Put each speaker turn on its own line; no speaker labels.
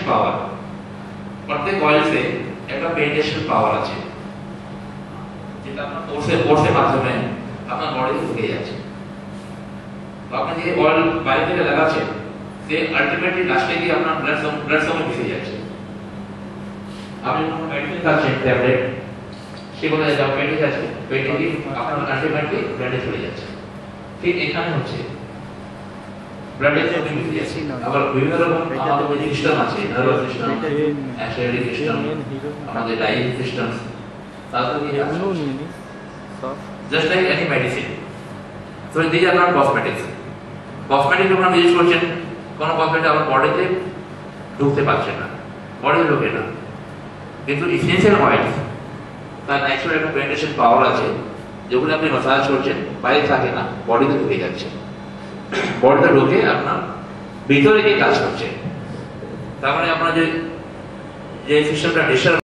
পাওয়ার, প্রত্যেক অয়েলসে একটা পেনিট্রেশন পাওয়ার আছে, যেটা আপনার কোর্সের মাধ্যমে আপনার বডিতে ঢুকে যাচ্ছে। তো আপনি যে অয়েল বাইরে থেকে লাগাচ্ছেন, সে আলটিমেটলি লাস্টে গিয়ে আপনার ব্লাড সঙ্গে মিশে যাচ্ছে। আপনি কোনো মেডিসিন খাচ্ছেন ট্যাবলেট, সেগুলো যা পেটে যাচ্ছে, পেটে গিয়ে আপনার আলটিমেটলি ব্লাডে চলে যাচ্ছে। ঠিক এখানে হচ্ছে ব্লাডের সঙ্গে মিশে যাচ্ছে। আবার বিভিন্ন রকম আমাদের যে সিস্টেম আছে, নার্ভাস সিস্টেম, অ্যাক্সিলারি সিস্টেম, আমাদের ডাইজেস্টিভ সিস্টেম, তাদের দিয়ে just like any medicine. So these are not cosmetics. Cosmetic যখন আপনি ইউজ করছেন, কোনো কসমেটিক আমার বডিতে ঢুকতে পারছে না, বডিতে ঢোকে না। কিন্তু ইসেনশিয়াল অয়েল তার ন্যাচারাল একটা পেনিট্রেশন পাওয়ার আছে, যেগুলো আপনি ম্যাসাজ করছেন বাইরে থাকে না, বডিতে ঢুকে যাচ্ছে। বডিতে ঢুকে আপনার ভিতরে গিয়ে কাজ করছে। তার মানে আপনার যে সিস্টেমটা ডিস্টার্ব